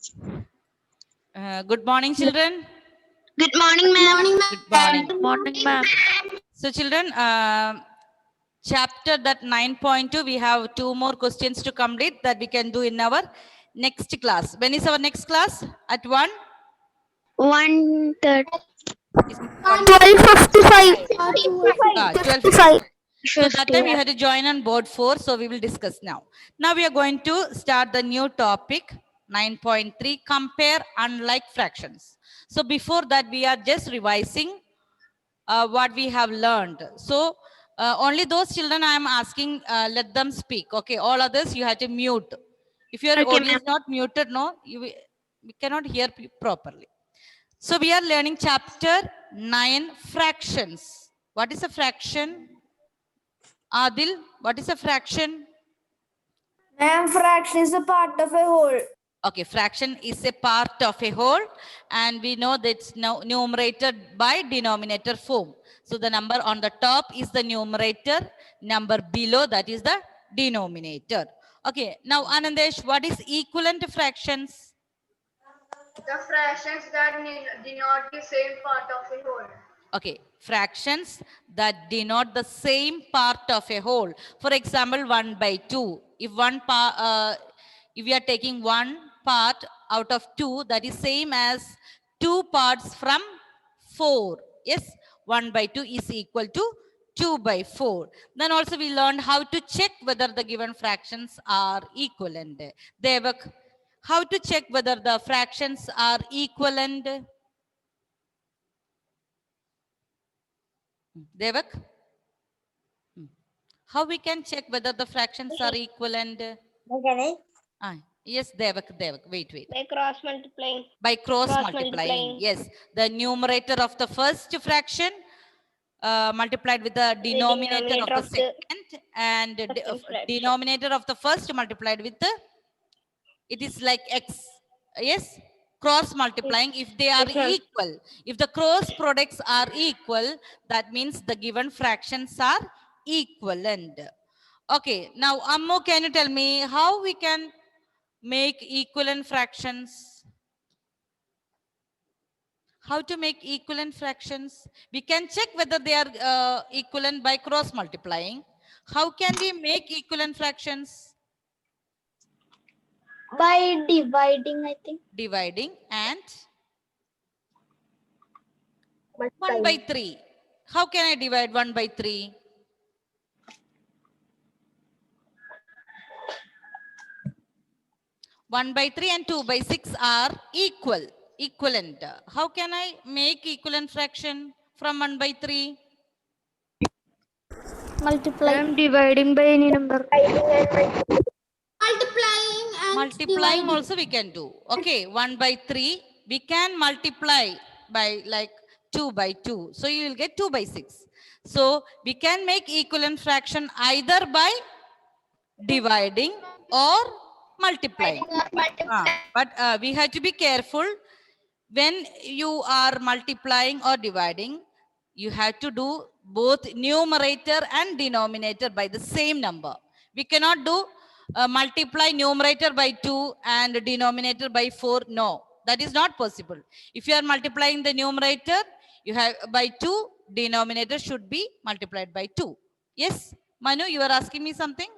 Good morning, children. Good morning, ma'am. Good morning. Good morning, ma'am. So, children, chapter that 9.2, we have 2 more questions to complete that we can do in our next class. When is our next class? At 1? 1:30. Is it 12:55. 12:55. So that time you had to join on board 4. So we will discuss now. Now we are going to start the new topic 9.3, compare unlike fractions. So before that, we are just revising what we have learned. So only those children I am asking, let them speak. Okay, all others you have to mute. If your Okay, audio is not muted, no, we cannot hear properly. So we are learning chapter 9, fractions. What is a fraction? Adil, what is a fraction? Ma'am, fraction is a part of a whole. Okay, fraction is a part of a whole, and we know that's numerator by denominator form. So the number on the top is the numerator, number below that is the denominator. Okay, now Anandesh, what is equivalent fractions? The fractions that denote the same part of a whole. Okay, fractions that denote the same part of a whole. For example, 1 by 2. If if we are taking one part out of 2, that is same as 2 parts from 4. Yes, 1 by 2 is equal to 2 by 4. Then also we learned how to check whether the given fractions are equivalent. Devak, how to check whether the fractions are equivalent? Devak? How we can check whether the fractions are equivalent? Yes, Devak, wait. By cross multiplying. By cross multiplying. Yes, the numerator of the first fraction multiplied with the denominator of the second, and denominator of the first multiplied with the, it is like x. Yes, cross multiplying. If they are equal, if the cross products are equal, that means the given fractions are equivalent. Okay, now Ammo, can you tell me how we can make equivalent fractions? How to make equivalent fractions? We can check whether they are equivalent by cross multiplying. How can we make equivalent fractions? By dividing, I think. Dividing and 1 by 3. How can I divide 1 by 3? One by 3 and 2 by 6 are equivalent. How can I make equivalent fraction from 1 by 3? Multiply. I'm dividing by any number. Multiplying also we can do. Okay, 1 by 3, we can multiply by like 2 by 2. So you will get 2 by 6. So we can make equivalent fraction either by dividing or multiplying. But we have to be careful. When you are multiplying or dividing, you have to do both numerator and denominator by the same number. We cannot do multiply numerator by 2 and denominator by 4. No, that is not possible. If you are multiplying the numerator, you have by 2, denominator should be multiplied by 2. Yes, Manu, you are asking me something?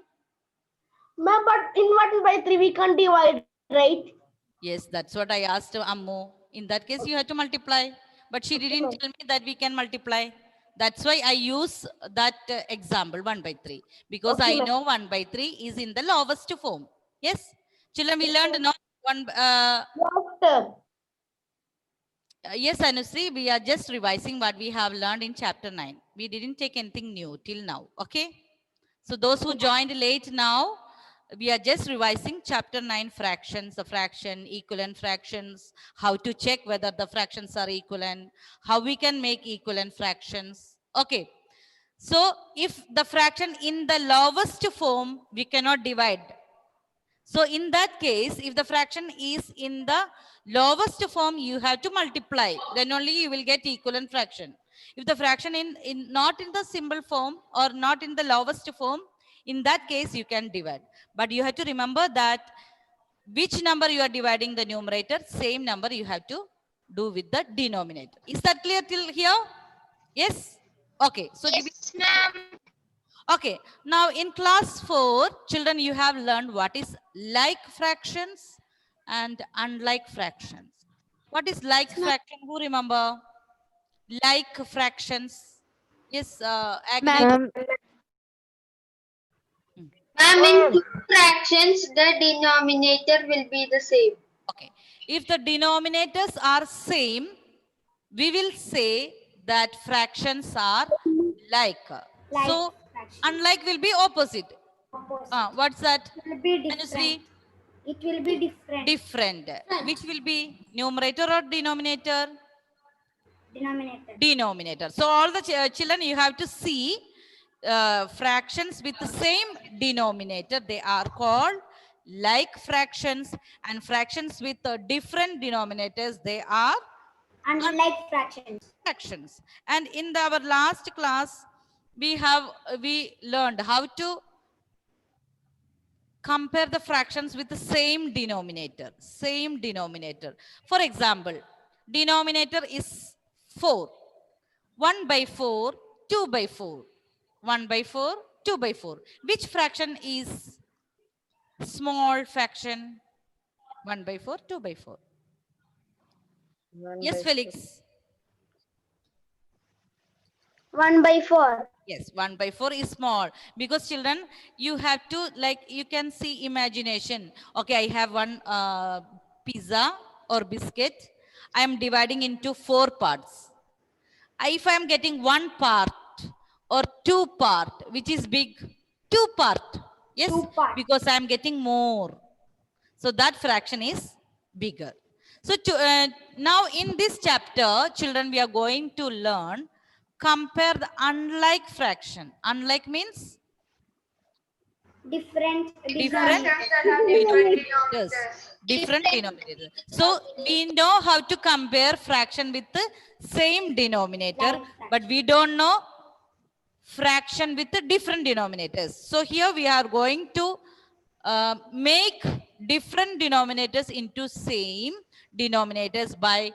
Ma'am, but in 1 by 3 we can't divide, right? Yes, that's what I asked Ammu. In that case, you have to multiply. But she didn't tell me that we can multiply. That's why I use that example, 1 by 3. Because I know 1 by 3 is in the lowest form. Yes? Children, we learned now one. Yes, Anusri, we are just revising what we have learned in chapter 9. We didn't take anything new till now. Okay? So those who joined late now, we are just revising chapter 9 fractions, the fraction, equivalent fractions, how to check whether the fractions are equivalent, how we can make equivalent fractions. Okay. So if the fraction in the lowest form, we cannot divide. So in that case, if the fraction is in the lowest form, you have to multiply. Then only you will get equivalent fraction. If the fraction not in the symbol form or not in the lowest form, in that case, you can divide. But you have to remember that which number you are dividing the numerator, same number you have to do with the denominator. Is that clear till here? Yes? Okay. So give me. Yes, ma'am. Okay. Now in class 4, children, you have learned what is like fractions and unlike fractions. What is like fraction? Who remember? Like fractions. Yes, Agnes. Ma'am, Ma'am, in two fractions, the denominator will be the same. Okay. If the denominators are same, we will say that fractions are like. So, unlike will be opposite. What's that? will be Anusri? It will be different. Different. Which will be numerator or denominator? Denominator. Denominator. So, all the children, you have to see fractions with the same denominator. They are called like fractions, and fractions with different denominators, they are Unlike fractions. fractions. And in our last class, we learned how to compare the fractions with the same denominator. Same denominator. For example, denominator is 4. 1 by 4, 2 by 4. 1 by 4, 2 by 4. Which fraction is small fraction? 1 by 4, 2 by 4. Yes, Felix. 1 by 4. Yes, 1 by 4 is small because children, you have to, like, you can see imagination. Okay, I have one pizza or biscuit. I am dividing into 4 parts. If I am getting 1 part or 2 part, which is big, 2 part. Yes, 2 part. because I am getting more. So that fraction is bigger. So now in this chapter, children, we are going to learn compare the unlike fraction. Unlike means Different. different Fractions that have different denominators. denominators. Different denominators. So we know how to compare fraction with the same denominator, but we don't know fraction with the different denominators. So here we are going to make different denominators into same denominators by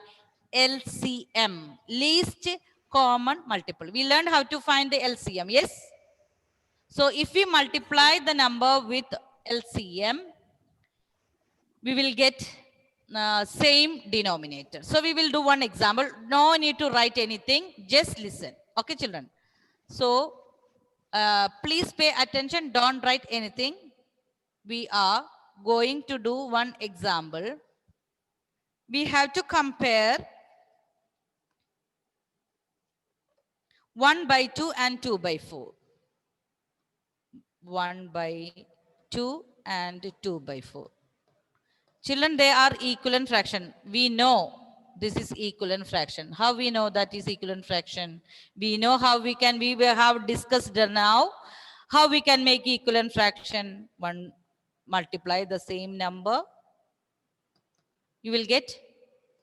LCM, least common multiple. We learned how to find the LCM, yes? So if we multiply the number with LCM, we will get same denominator. So we will do one example. No need to write anything, just listen. Okay, children? So please pay attention, don't write anything. We are going to do one example. We have to compare 1 by 2 and 2 by 4. 1 by 2 and 2 by 4. Children, they are equivalent fraction. We know this is equivalent fraction. How we know that is equivalent fraction? We know how we have discussed now, how we can make equivalent fraction. One multiply the same number, you will get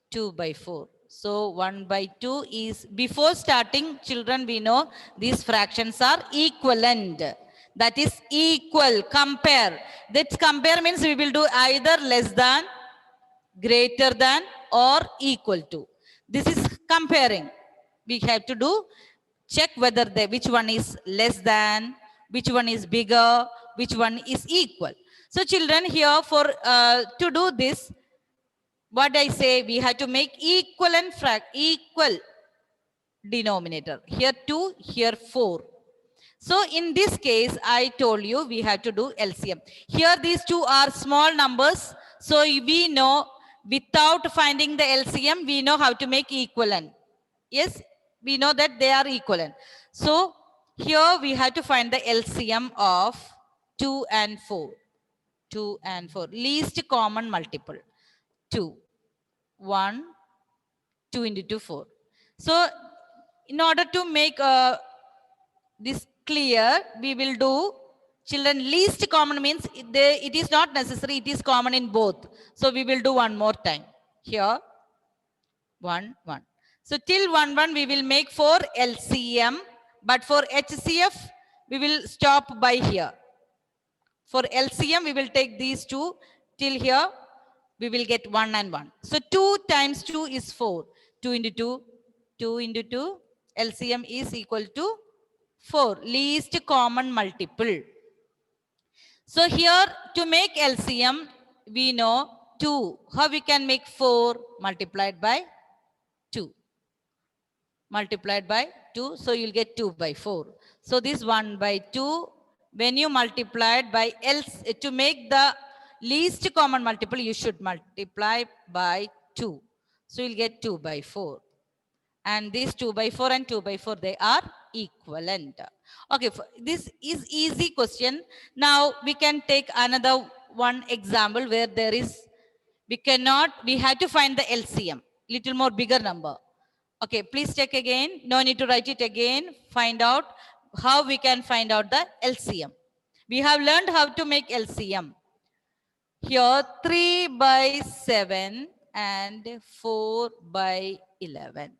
2 by 4. So 1 by 2 is, before starting, children, we know these fractions are equivalent. That is equal, compare. That compare means we will do either less than, greater than, or equal to. This is comparing. We have to do, check whether which one is less than, which one is bigger, which one is equal. So children, here for to do this, what I say, we have to make equal denominator. Here 2, here 4. So in this case, I told you we have to do LCM. Here these two are small numbers. So we know without finding the LCM, we know how to make equivalent. Yes, we know that they are equivalent. So here we have to find the LCM of 2 and 4. 2 and 4. Least common multiple. 2. 1, 2 into 2, 4. So in order to make this clear, we will do, children, least common means it is not necessary, it is common in both. So we will do one more time. Here, 1, 1. So till 1, 1, we will make for LCM, but for HCF, we will stop by here. For LCM, we will take these two Till here, we will get 1 and 1. So 2 times 2 is 4. 2 into 2, 2 into 2, LCM is equal to 4. Least common multiple. So here to make LCM, we know 2. How we can make 4 multiplied by 2? Multiplied by 2. So you'll get 2 by 4. So this 1 by 2, when you multiply it by else, to make the least common multiple, you should multiply by 2. So you'll get 2 by 4. And these 2 by 4 and 2 by 4, they are equivalent. Okay, this is easy question. Now we can take another one example where there is, we have to find the LCM, little more bigger number. Okay, please check again. No need to write it again. Find out how we can find out the LCM. We have learned how to make LCM. Here 3 by 7 and 4 by 11.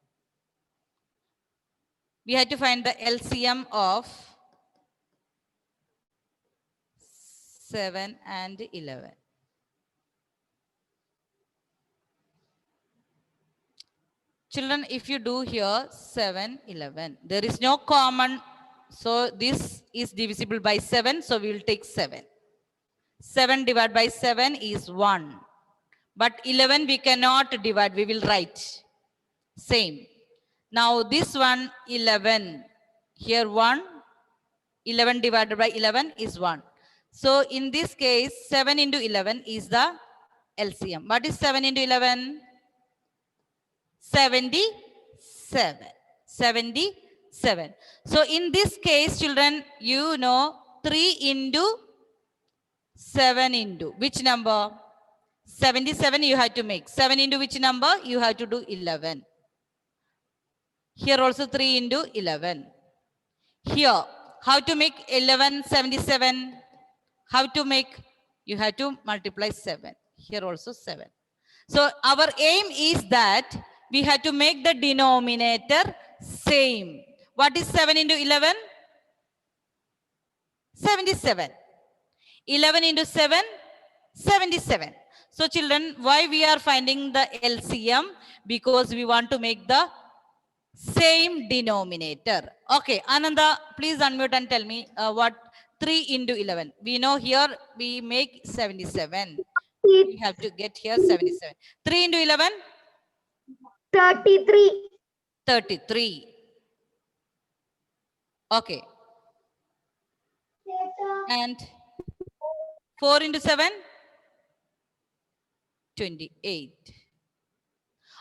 We had to find the LCM of 7 and 11. Children, if you do here 7, 11, there is no common. So this is divisible by 7. So we will take 7. 7 divided by 7 is 1. But 11 we cannot divide. We will write same. Now this one 11. Here 1. 11 divided by 11 is 1. So in this case 7 into 11 is the LCM. What is 7 into 11? 77. 77. So in this case, children, you know 3 into 7 into which number? 77 you have to make. 7 into which number? You have to do 11. Here also 3 into 11. Here, how to make 1177? How to make? You have to multiply 7. Here also 7. So our aim is that we have to make the denominator same. What is 7 into 11? 77. 11 into 7? 77. So children, why we are finding the LCM? Because we want to make the same denominator. Okay, Ananda, please unmute and tell me what 3 into 11. We know here we make 77. We have to get here 77. 3 into 11? 33. 33. Okay. And 4 into 7? 28.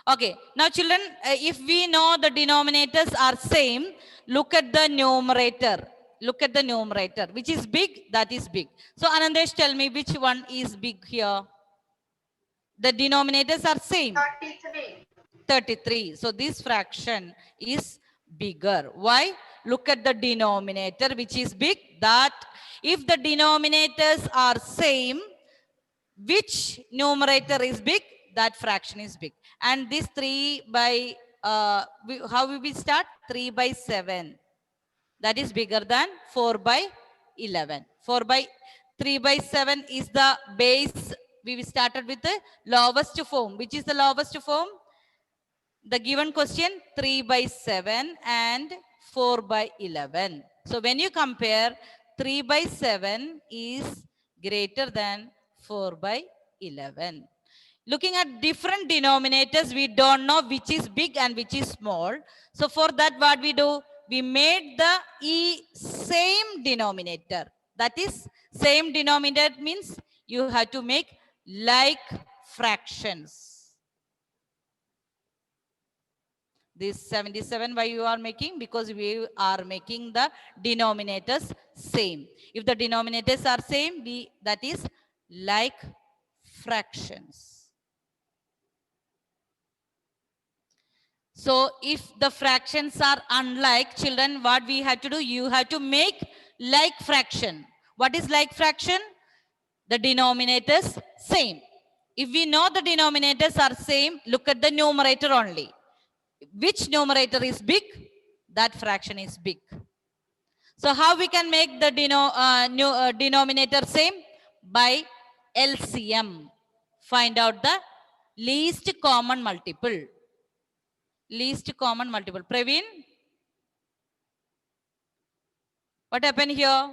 Okay. Now children, if we know the denominators are same, look at the numerator. Look at the numerator. Which is big? That is big. So Anandesh, tell me which one is big here? The denominators are same. 33. 33. So this fraction is bigger. Why? Look at the denominator, which is big. That if the denominators are same, which numerator is big? That fraction is big. And this 3 by, how will we start? 3 by 7. That is bigger than 4 by 11. 3 by 7 is the base. We started with the lowest form. Which is the lowest form? The given question 3 by 7 and 4 by 11. So when you compare, 3 by 7 is greater than 4 by 11. Looking at different denominators, we don't know which is big and which is small. So for that, what we do? We made the same denominator. That is, same denominator means you have to make like fractions. This 77, why you are making? Because we are making the denominators same. If the denominators are same, that is like fractions. So if the fractions are unlike, children, what we have to do? You have to make like fraction. What is like fraction? The denominators same. If we know the denominators are same, look at the numerator only. Which numerator is big? That fraction is big. So how we can make the denominator same? By LCM. Find out the least common multiple. Least common multiple. Praveen, what happened here?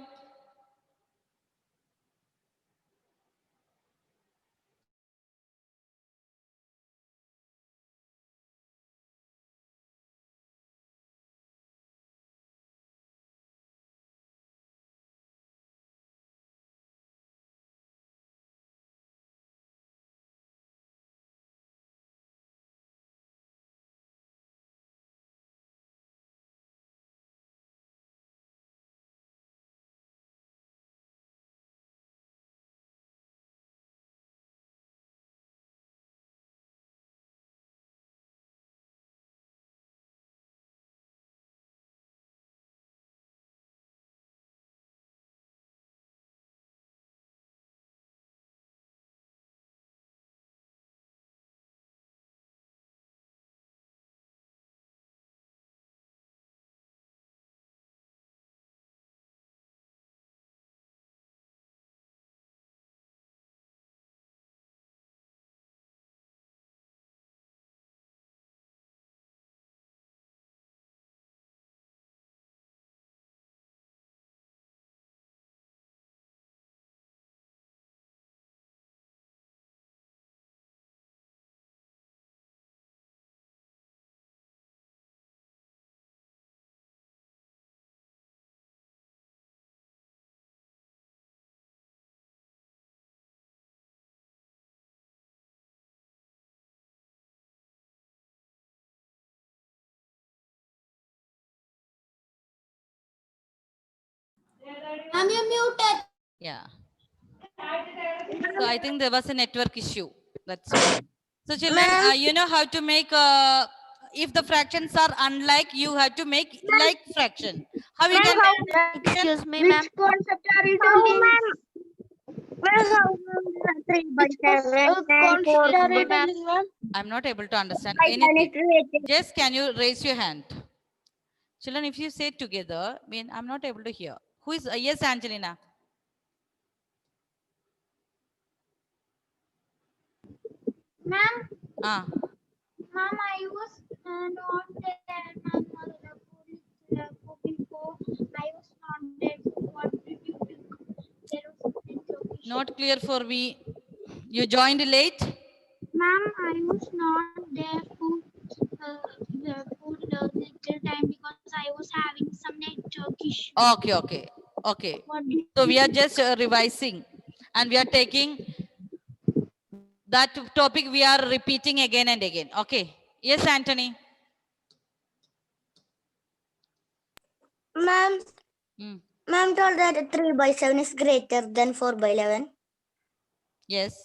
Ma'am, you're muted. Yeah. So I think there was a network issue. That's why. So children, you know how to make, if the fractions are unlike, you have to make like fraction. How you can make fraction? Excuse me, ma'am. Which concept are you talking? Three by seven and four Concept are by you telling, ma'am? I'm not able to understand ten anything. is related. Just can you raise your hand? Children, if you say together, I'm not able to hear. Who is, yes, Angelina. Ma'am, Ah, ma'am, I was not there, ma'am, before. I was not there. So what did you do? There was network issue. not clear for me. You joined late? Ma'am, I was not there for little time because I was having some network issue. Okay, okay, okay. What did So we are just revising and we are taking that topic, we are repeating again and again. Okay. Yes, Anthony. Ma'am, Hmm. ma'am told that 3 by 7 is greater than 4 by 11. Yes.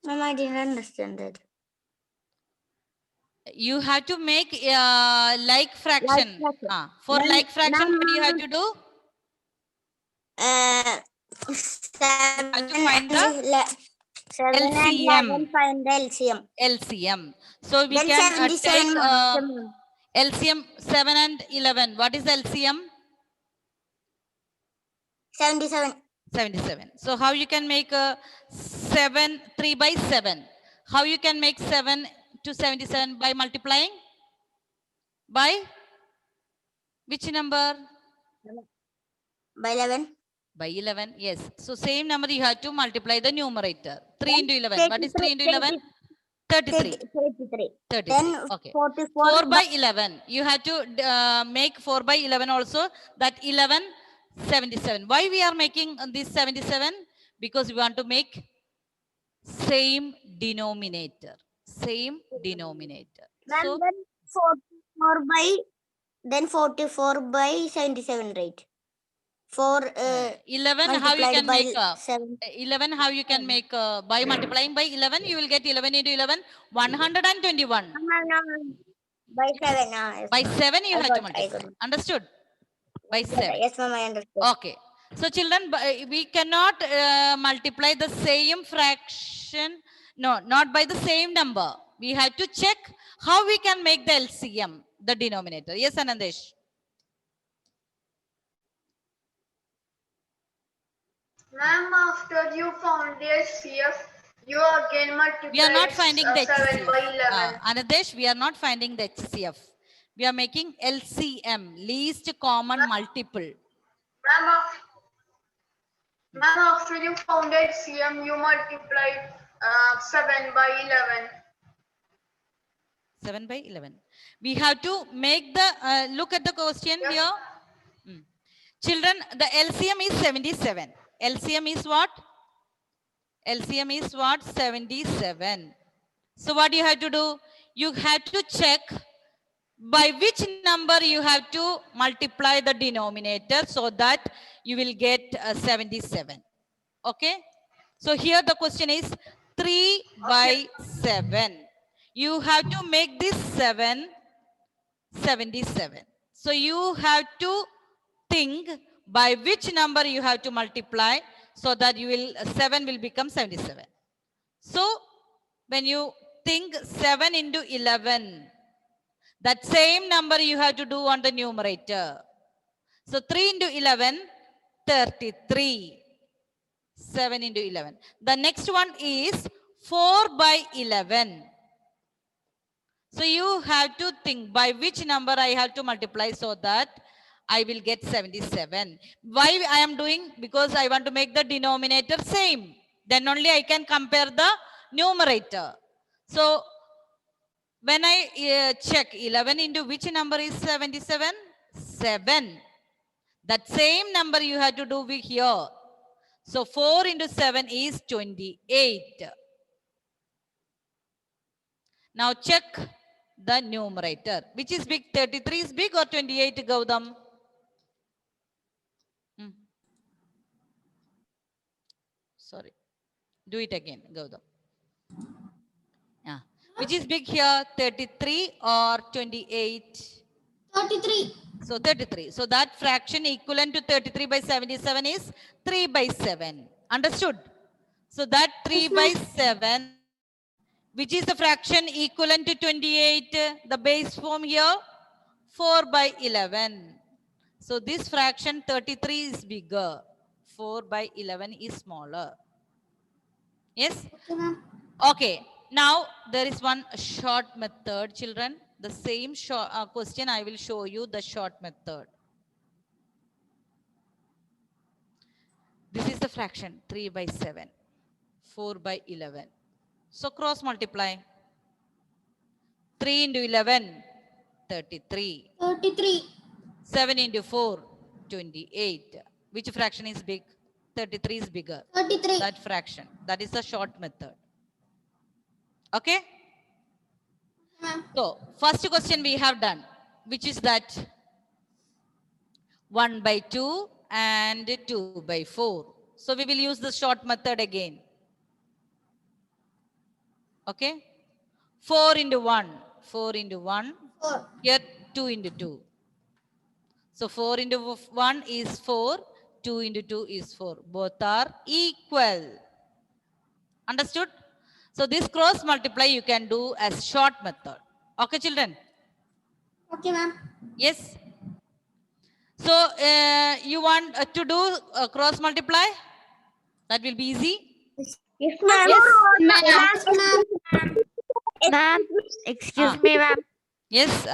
Ma'am, I didn't understand that. You have to make like fraction. fraction. For Then, like fraction, what do you have ma'am, to do? Seven to find the and 7 and LCM. 11 find the LCM. LCM. So we Then can 77 take ma'am. LCM 7 and 11. What is LCM? 77. 77. So how you can make a 7, 3 by 7? How you can make 7 to 77 by multiplying? By which number? By 11. By 11. Yes. So same number you have to multiply the numerator. 3 Then into 11. What is 3 into 11? 33. 33. 33. Then Okay. 44 4 by 11. You have to make 4 by 11 also. That 11, 77. Why we are making this 77? Because we want to make same denominator. Same denominator. Ma'am, So then 44 by 77, right? 4 11, how you can by make 7. 11, how you can make by multiplying by 11, you will get 11 into 11, 121. No, by 7. Yes, By ma'am. 7, you I have to got multiply. it. Understood? By 7. Yes, ma'am, I understood. Okay. So children, we cannot multiply the same fraction. No, not by the same number. We have to check how we can make the LCM, the denominator. Yes, Anandesh. Ma'am, after you found the HCF, you again multiply We are not finding the 7 by HCF. 11. Anadesh, we are not finding the HCF. We are making LCM, least common multiple. Ma'am, after you found HCM, you multiplied 7 by 11. 7 by 11. We have to make the, look at the question Yes. here. Children, the LCM is 77. LCM is what? LCM is what? 77. So what you have to do? You have to check by which number you have to multiply the denominator so that you will get 77. Okay. So here the question is 3 by 7. You have to make this 77. So you have to think by which number you have to multiply so that you will 7 will become 77. So when you think 7 into 11, that same number you have to do on the numerator. So 3 into 11, 33. 7 into 11. The next one is 4 by 11. So you have to think by which number I have to multiply so that I will get 77. Why I am doing? Because I want to make the denominator same. Then only I can compare the numerator. So when I check 11 into which number is 77? 7. That same number you have to do here. So 4 into 7 is 28. Now check the numerator. Which is big? 33 is big or 28, Gautam? Sorry. Do it again, Gautam. Yeah. Which is big here? 33 or 28? 33. So 33. So that fraction equivalent to 33 by 77 is 3 by 7. Understood? So that 3 by 7, which is the fraction equivalent to 28? The base form here, 4 by 11. So this fraction 33 is bigger. 4 by 11 is smaller. Yes? Okay, ma'am. Okay. Now there is one short method, children. The same short, question I will show you the short method. This is the fraction 3 by 7, 4 by 11. So cross multiply. 3 into 11, 33. 33. 7 into 4, 28. Which fraction is big? 33 is bigger. 33. That fraction. That is the short method. Okay? Ma'am. So, first question we have done, which is that 1 by 2 and 2 by 4. So, we will use the short method again. Okay? 4 into 1. 4 into 1. 4. Here 2 into 2. So 4 into 1 is 4. 2 into 2 is 4. Both are equal. Understood? So this cross multiply you can do as short method. Okay, children? Okay, ma'am. Yes? So you want to do cross multiply? That will be easy. Yes, ma'am. Yes. Ma'am, excuse me, ma'am. Yes.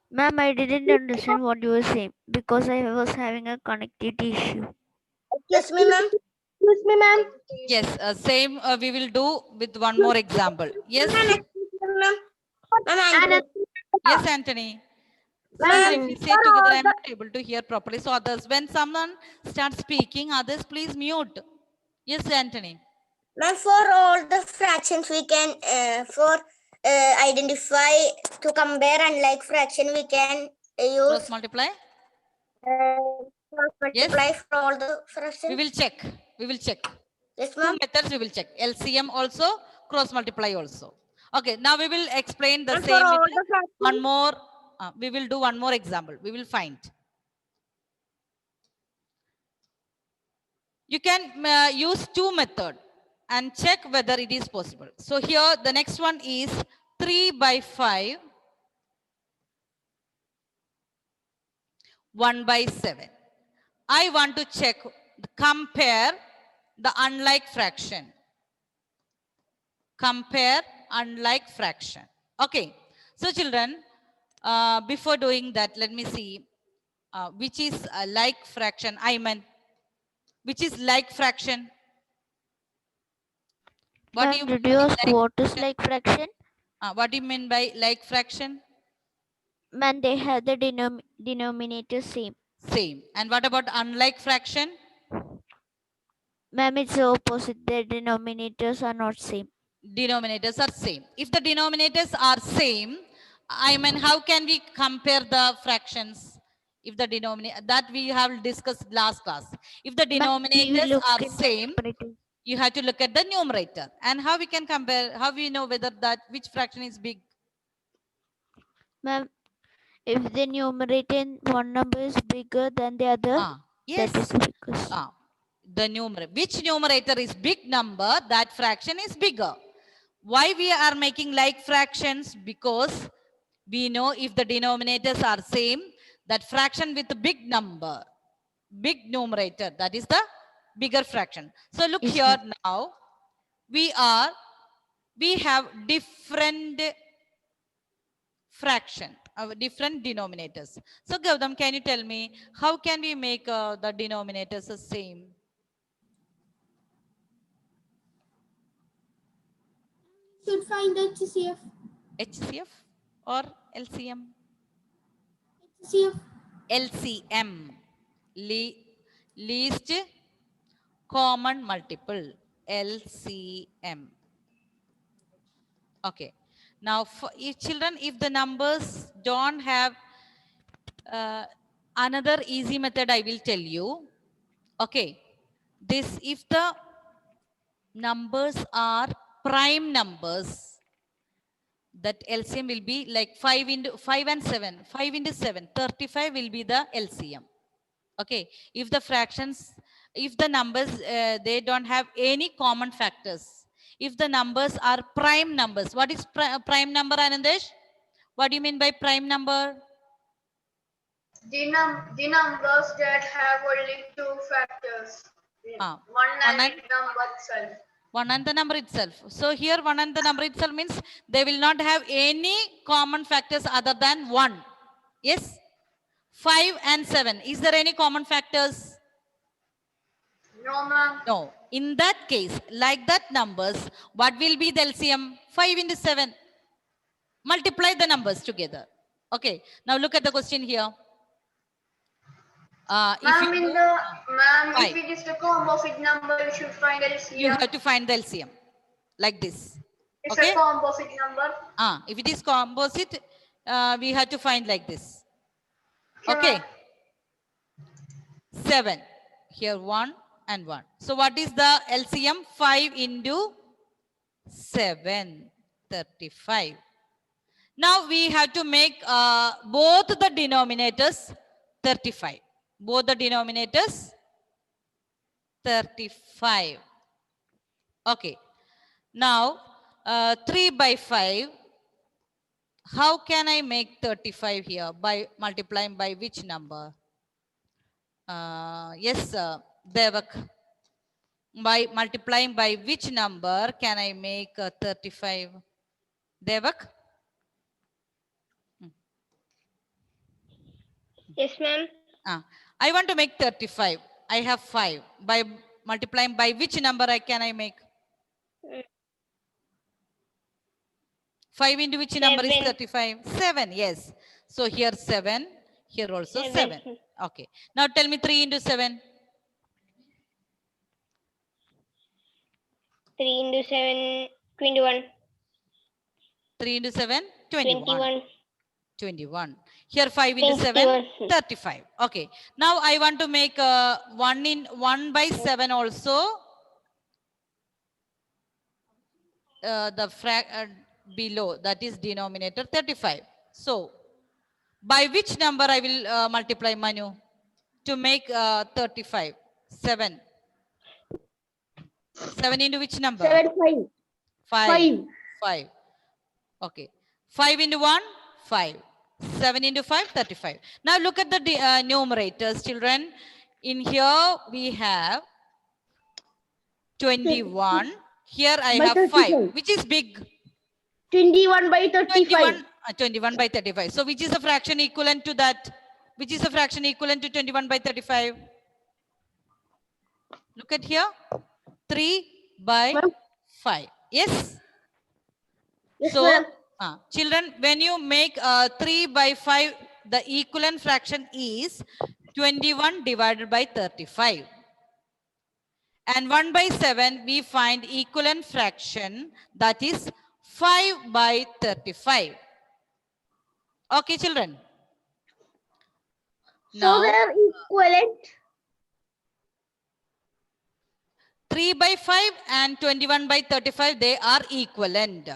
Ma'am, I didn't understand what you were saying because I was having a connectivity issue. Yes, ma'am. Excuse me, ma'am. Yes. Same we will do with one more example. Yes. Yes, Anthony. Sometimes if we say together, I'm not able to hear properly. So others, when someone starts speaking, others please mute. Yes, Anthony. Ma'am, for all the fractions we can identify to compare unlike fraction we can use Cross multiply. multiply for all the fractions. We will check. We will check. Yes, Two ma'am. methods we will check. LCM also, cross multiply also. Okay, now we will explain the And for same all with the fractions, one more. We will do one more example. We will find. You can use two methods and check whether it is possible. So here the next one is 3 by 5, 1 by 7. I want to check, compare the unlike fraction. Compare unlike fraction. Okay. So children, before doing that, let me see which is a like fraction. Ayman, which is like fraction? What do you Ma'am, mean did you by ask like what is fraction? like fraction? What do you mean by like fraction? Ma'am, they have the denominator same. Same. And what about unlike fraction? Ma'am, it's the opposite. Their denominators are not same. Denominators are same. If the denominators are same, I mean, how can we compare the fractions? If the denominator, that we have discussed last class. If the Ma'am, we denominators look are in the same, numerator. you have to look at the numerator. And how we can compare, how we know whether that which fraction is big? Ma'am, if the numerator in one number is bigger than the other, Yes. that is the biggest. The numerator. Which numerator is big number, that fraction is bigger. Why we are making like fractions? Because we know if the denominators are same, that fraction with the big number, big numerator, that is the bigger fraction. So look Yes, here ma'am. now, we have different fraction, different denominators. So Gautam, can you tell me how can we make the denominators the same? Should find HCF. HCF or LCM? HCF. LCM, least common multiple, LCM. Okay. Now, for if children, if the numbers don't have another easy method, I will tell you. Okay. This, if the numbers are prime numbers, that LCM will be like 5 into 5 and 7. 5 into 7, 35 will be the LCM. Okay. If the fractions, if the numbers, they don't have any common factors. If the numbers are prime numbers. What is prime number, Anandesh? What do you mean by prime number? The numbers that have only two factors. One and and number itself. One and the number itself. So here one and the number itself means they will not have any common factors other than 1. Yes? 5 and 7. Is there any common factors? No, ma'am. No. In that case, like that numbers, what will be the LCM? 5 into 7. Multiply the numbers together. Okay. Now look at the question here. Ma'am, if it is the composite number, you should find LCM. You have to find the LCM. Like this. It's Okay? a composite number. If it is composite, we have to find like this. Sure. Okay. 7. Here 1 and 1. So what is the LCM? 5 into 7, 35. Now we have to make both the denominators 35. Both the denominators 35. Okay. Now 3 by 5. How can I make 35 here? By multiplying by which number? Yes, Devak. By multiplying by which number can I make 35? Devak? Yes, ma'am. I want to make 35. I have 5. By multiplying by which number can I make? 5 into which number is 35? 7, yes. So here 7, here also 7. Okay. Now tell me 3 into 7. 3 into 7, 21. 3 into 7, 21. 21. 21. Here 5 into 7, 35. Okay. Now I want to make 1 by 7 also. The below, that is denominator 35. So by which number I will multiply, Manu, to make 35? 7. 7 into which number? 7, 5. 5. 5. Okay. 5 into 1, 5. 7 into 5, 35. Now look at the numerators, children. In here we have 21. Here I By have 5. 35. Which is big? 21 by 35. 21 by 35. So which is the fraction equivalent to that? Which is the fraction equivalent to 21 by 35? Look at here. 3 by Ma'am? 5. Yes? Yes, So, ma'am. children, when you make 3 by 5, the equivalent fraction is 21 divided by 35. And 1 by 7, we find equivalent fraction, that is 5 by 35. Okay, children. So Now, they are equivalent. 3 by 5 and 21 by 35, they are equivalent.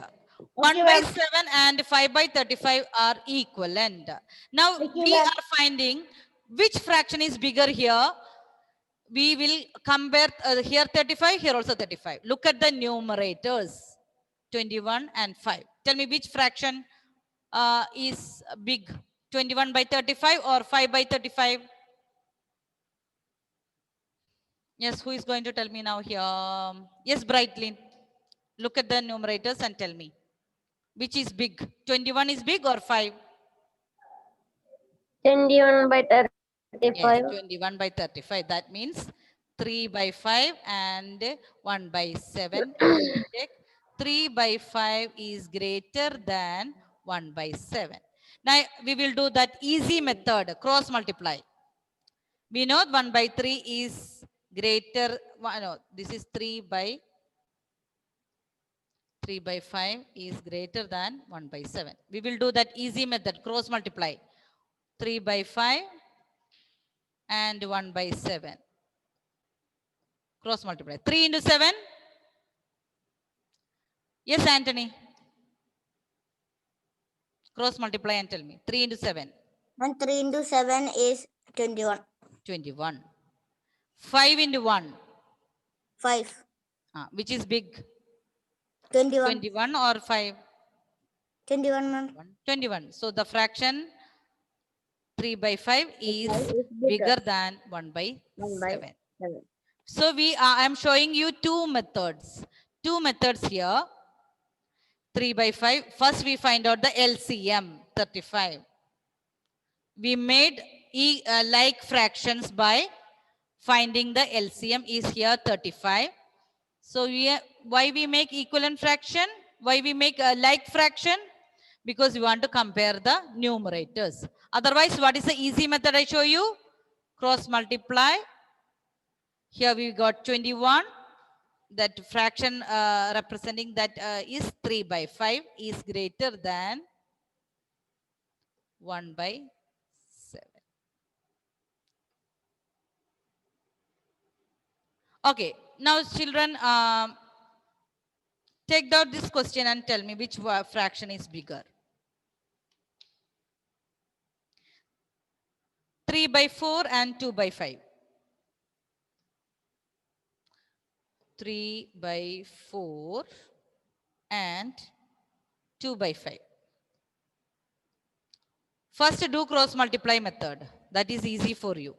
1 Okay, by ma'am. 7 and 5 by 35 are equivalent. Now, Okay, we ma'am. are finding which fraction is bigger here. We will compare here 35, here also 35. Look at the numerators, 21 and 5. Tell me which fraction is big, 21 by 35 or 5 by 35? Yes, who is going to tell me now here? Yes, Brightlin. Look at the numerators and tell me. Which is big? 21 is big or 5? 21 by 35. Yes, 21 by 35. That means 3 by 5 and 1 by 7. Check. 3 by 5 is greater than 1 by 7. Now, we will do that easy method, cross multiply. We know 1 by 3 is greater, no, this is 3 by 5 is greater than 1 by 7. We will do that easy method, cross multiply. 3 by 5 and 1 by 7. Cross multiply. 3 into 7. Yes, Anthony. Cross multiply and tell me. 3 into 7. And 3 into 7 is 21. 21. 5 into 1. 5. Which is big? 21. 21 or 5? 21, ma'am. 21. So the fraction 3 by 5 is bigger than 1 by 7. So I am showing you two methods. Two methods here. 3 by 5. First we find out the LCM, 35. We made like fractions by finding the LCM is here 35. So why we make equivalent fraction? Why we make a like fraction? Because we want to compare the numerators. Otherwise, what is the easy method I show you? Cross multiply. Here we got 21. That fraction representing that is 3 by 5 is greater than 1 by 7. Okay, now children, take out this question and tell me which fraction is bigger. 3 by 4 and 2 by 5. 3 by 4 and 2 by 5. First do cross multiply method. That is easy for you.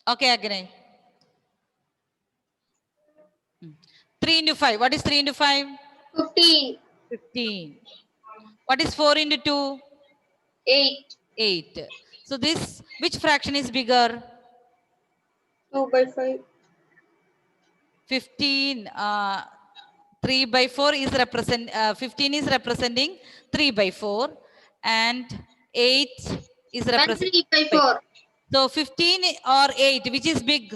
Okay, Agnay. 3 into 5. What is 3 into 5? 15. 15. What is 4 into 2? 8. 8. So this, which fraction is bigger? 2 by 5. 15. 3 by 4 is 15 is representing 3 by 4 and 8 is And representing 3 by 4. So 15 or 8, which is big?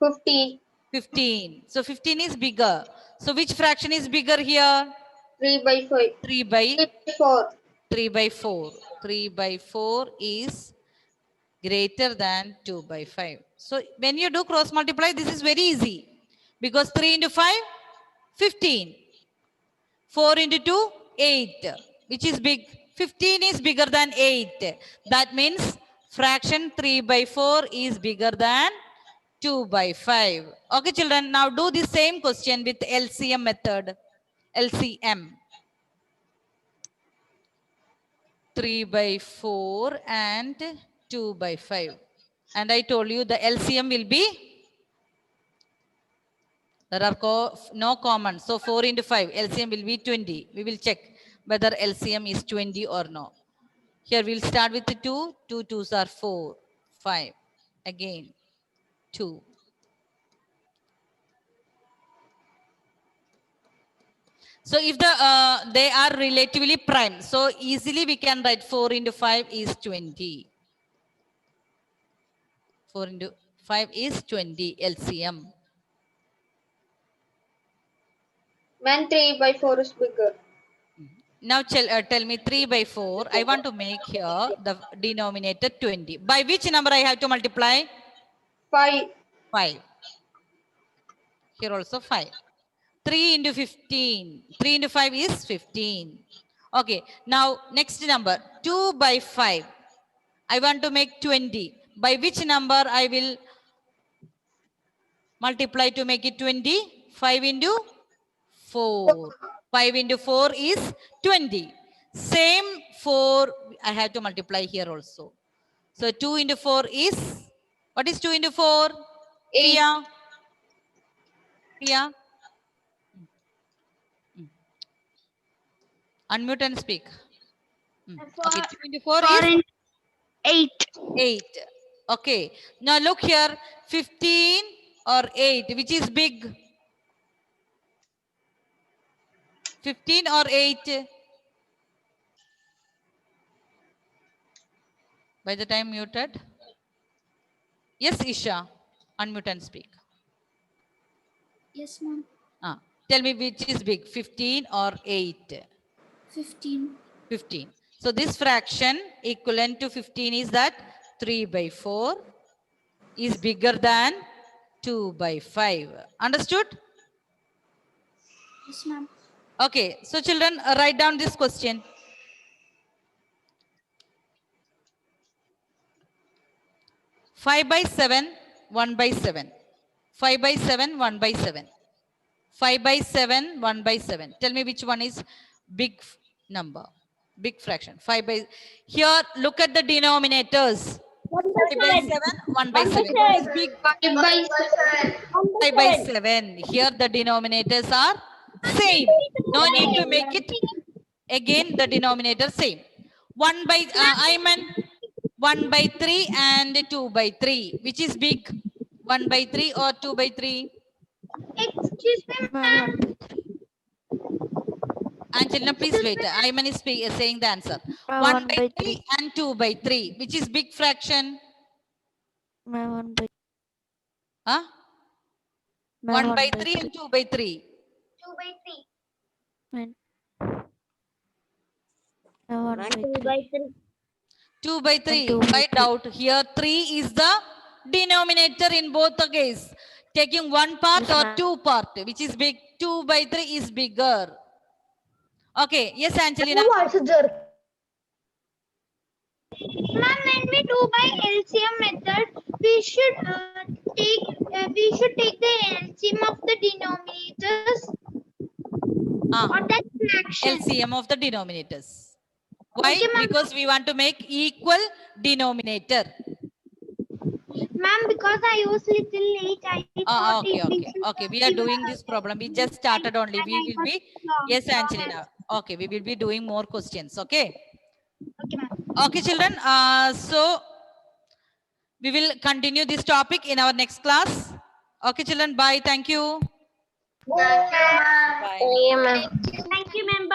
15. 15. So 15 is bigger. So which fraction is bigger here? 3 by 5. 3 by 3 by 4. 3 by 4. 3 by 4 is greater than 2 by 5. So when you do cross multiply, this is very easy. Because 3 into 5, 15. 4 into 2, 8. Which is big? 15 is bigger than 8. That means fraction 3 by 4 is bigger than 2 by 5. Okay, children. Now do the same question with LCM method. LCM. 3 by 4 and 2 by 5. And I told you the LCM will be There are no common. So 4 into 5, LCM will be 20. We will check whether LCM is 20 or no. Here we'll start with the 2. 2 2s are 4. 5. Again 2. So if they are relatively prime, so easily we can write 4 into 5 is 20. 4 into 5 is 20 LCM. Man, 3 by 4 is bigger. Now tell me 3 by 4. I want to make here the denominator 20. By which number I have to multiply? 5. 5. Here also 5. 3 into 15. 3 into 5 is 15. Okay. Now next number 2 by 5. I want to make 20. By which number I will multiply to make it 20? 5 into 4. 5 into 4 is 20. Same 4 I have to multiply here also. So 2 into 4 is, what is 2 into 4? 8. Priya? Unmute and speak. Okay, 2 into 4 is 8. 8. Okay. Now look here. 15 or 8. Which is big? 15 or 8? By the time muted. Yes, Isha. Unmute and speak. Yes, ma'am. Tell me which is big, 15 or 8? 15. 15. So this fraction equivalent to 15 is that 3 by 4 is bigger than 2 by 5. Understood? Yes, ma'am. Okay. So children, write down this question. Five by 7, 1 by 7. 5 by 7, 1 by 7. 5 by 7, 1 by 7. Tell me which one is big number, big fraction. 5 by, here look at the denominators. 5 by 7, 1 by 7. What is big? 5 by 7. 5 by 7. Here the denominators are same. No need to make it again the denominator same. 1 by, I meant 1 by 3 and 2 by 3. Which is big? 1 by 3 or 2 by 3? Excuse me, ma'am. Angelina, please wait. Ayman is saying the answer. 1 by 3 and 2 by 3. Which is big fraction? 1 by Huh? 1 by 3 and 2 by 3. 2 by 3. 1 by 3. 2 by 3. 2 by Why doubt? Here 3 is the denominator in both the case. Taking one part Yes, or ma'am. two part, which is big. 2 by 3 is bigger. Okay. Yes, Angelina. What's a jerk? Ma'am, when we do by LCM method, we should take the LCM of the denominators or that fraction. LCM of the denominators. Why? Okay, ma'am. Because we want to make equal denominator. Ma'am, because I was little late, I thought Okay. We are doing this problem. We just started only. We will be, yes, Angelina. Okay, we will be doing more questions. Okay. Okay, ma'am. Okay, children. So we will continue this topic in our next class. Okay, children. Bye. Thank you. Thank you, ma'am. Bye. Yeah, ma'am. Thank you, ma'am.